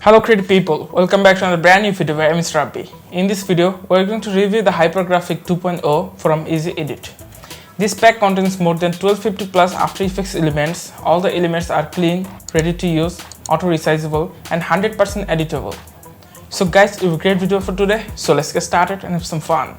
Hello creative people, welcome back to another brand new video where I'm RABBY. In this video, we're going to review the Hypergraphic 2.0 from EasyEdit. This pack contains more than 1250 plus After Effects elements. All the elements are clean, ready to use, auto-resizable and 100% editable. So guys, we have a great video for today, so let's get started and have some fun.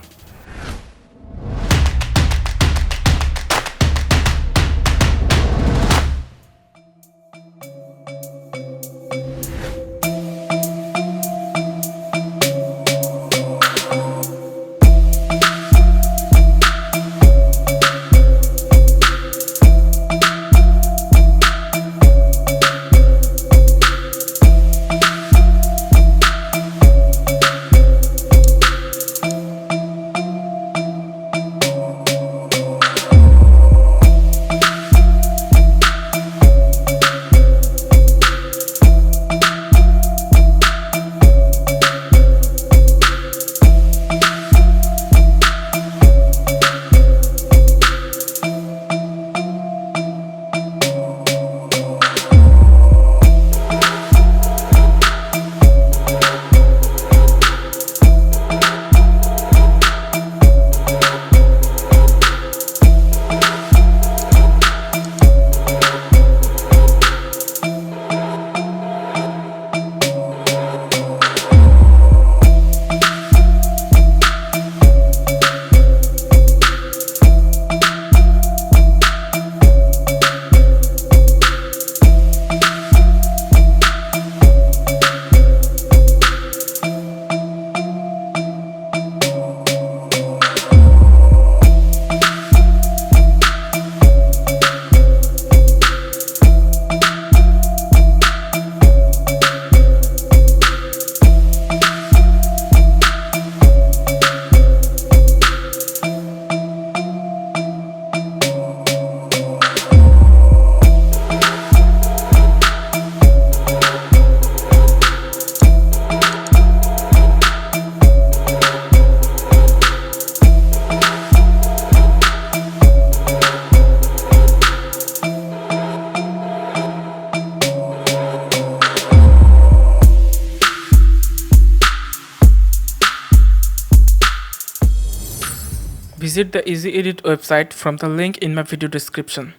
Visit the EasyEdit website from the link in my video description.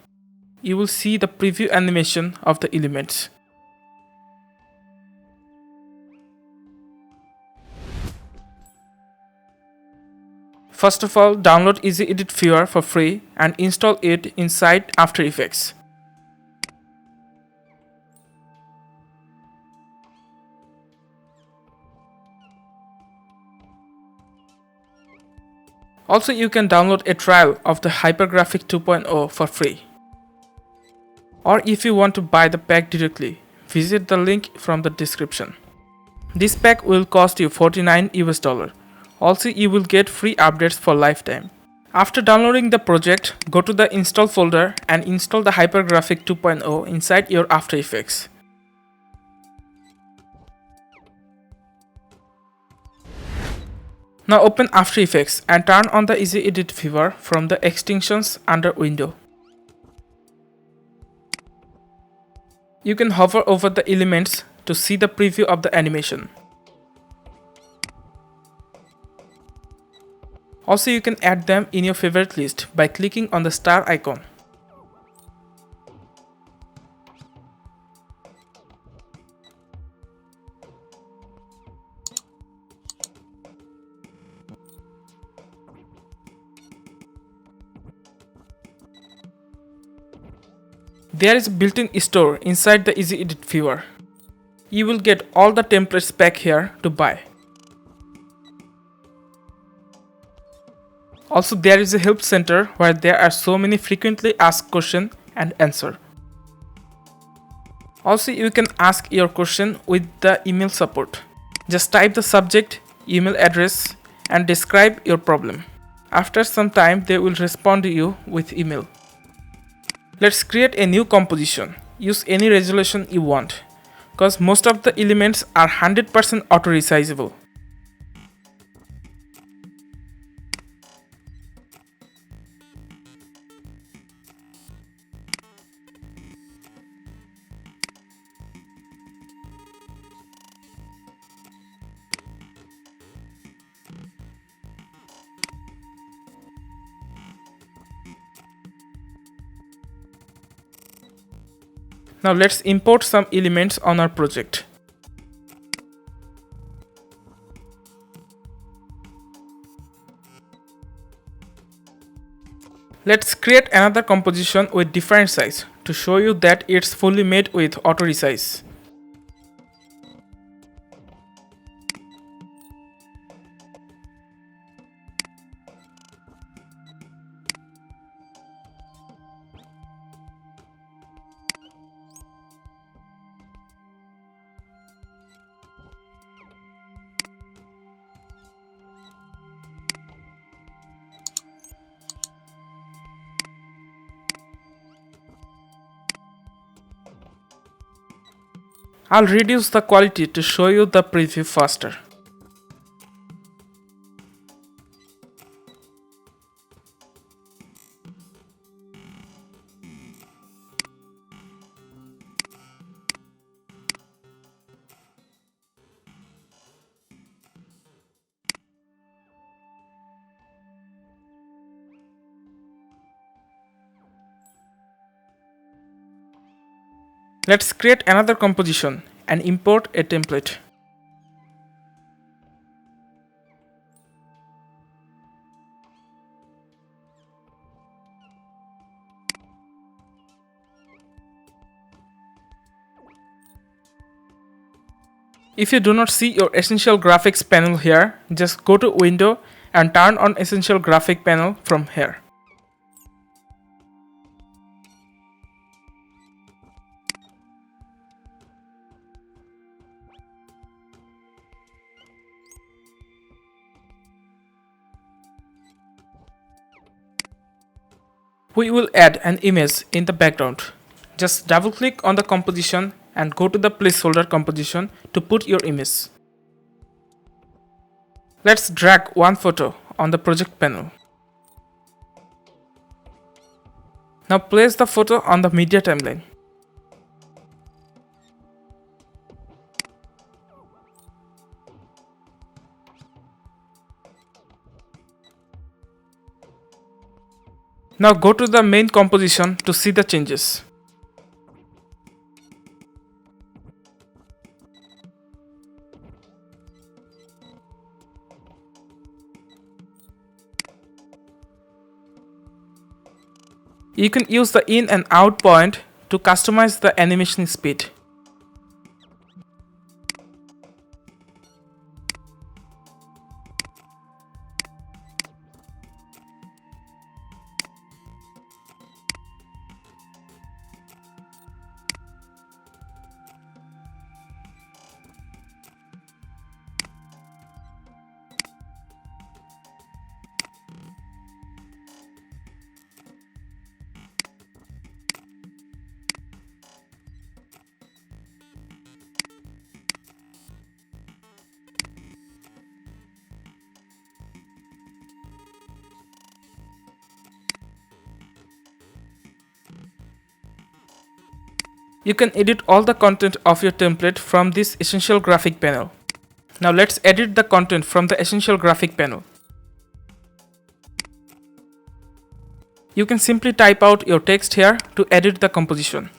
You will see the preview animation of the elements. First of all, download EasyEdit Viewer for free and install it inside After Effects. Also, you can download a trial of the Hypergraphic 2.0 for free. Or if you want to buy the pack directly, visit the link from the description. This pack will cost you $49 US. Also, you will get free updates for lifetime. After downloading the project, go to the install folder and install the Hypergraphic 2.0 inside your After Effects. Now open After Effects and turn on the EasyEdit Viewer from the Extensions under window. You can hover over the elements to see the preview of the animation. Also, you can add them in your favorite list by clicking on the star icon. There is a built-in store inside the EasyEdit Viewer. You will get all the templates pack here to buy. Also, there is a help center where there are so many frequently asked questions and answers. Also, you can ask your question with the email support. Just type the subject, email address and describe your problem. After some time, they will respond to you with email. Let's create a new composition. Use any resolution you want, because most of the elements are 100% auto-resizable. Now let's import some elements on our project. Let's create another composition with different size to show you that it's fully made with auto resize. I'll reduce the quality to show you the preview faster. Let's create another composition and import a template. If you do not see your Essential Graphics panel here, just go to Window and turn on Essential Graphic panel from here. We will add an image in the background. Just double click on the composition and go to the placeholder composition to put your image. Let's drag one photo on the project panel. Now place the photo on the media timeline. Now go to the main composition to see the changes. You can use the in and out point to customize the animation speed. You can edit all the content of your template from this Essential Graphic panel. Now let's edit the content from the Essential Graphic panel. You can simply type out your text here to edit the composition.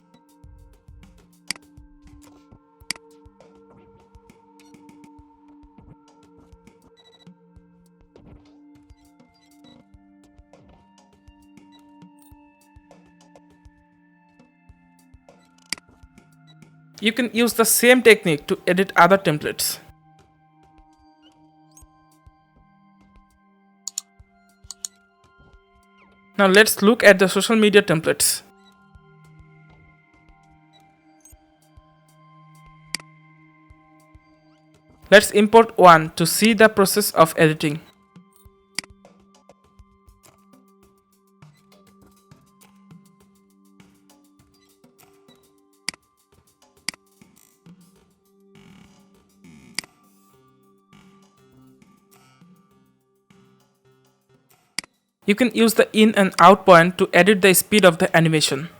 You can use the same technique to edit other templates. Now let's look at the social media templates. Let's import one to see the process of editing. You can use the in and out point to edit the speed of the animation.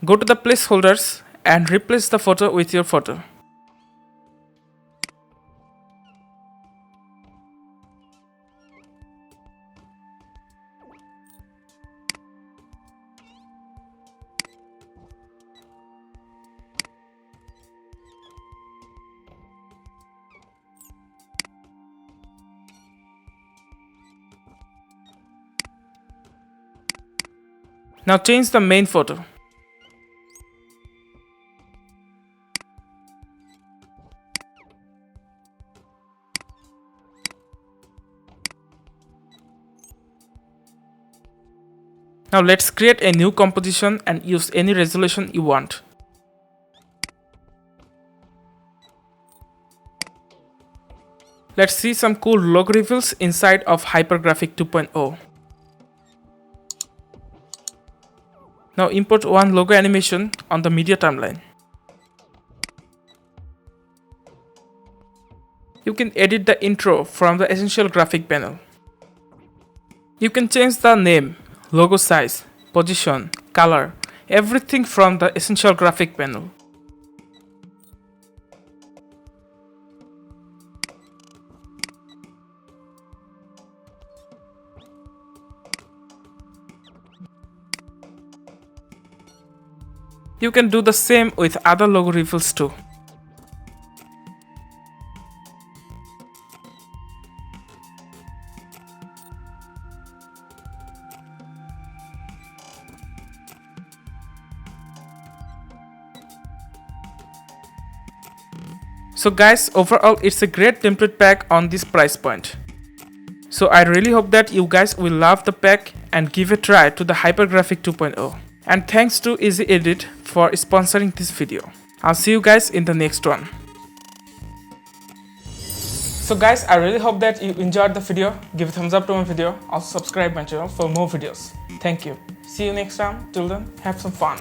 Go to the placeholders and replace the photo with your photo. Now change the main photo. Now let's create a new composition and use any resolution you want. Let's see some cool logo reveals inside of Hypergraphic 2.0. Now import one logo animation on the media timeline. You can edit the intro from the Essential Graphic panel. You can change the name, logo size, position, color, everything from the Essential Graphic panel. You can do the same with other logo reveals too. So guys, overall it's a great template pack on this price point. So I really hope that you guys will love the pack and give a try to the Hypergraphic 2.0. And thanks to EasyEdit for sponsoring this video. I'll see you guys in the next one. So guys, I really hope that you enjoyed the video. Give a thumbs up to my video. Also subscribe my channel for more videos. Thank you. See you next time. Till then, have some fun.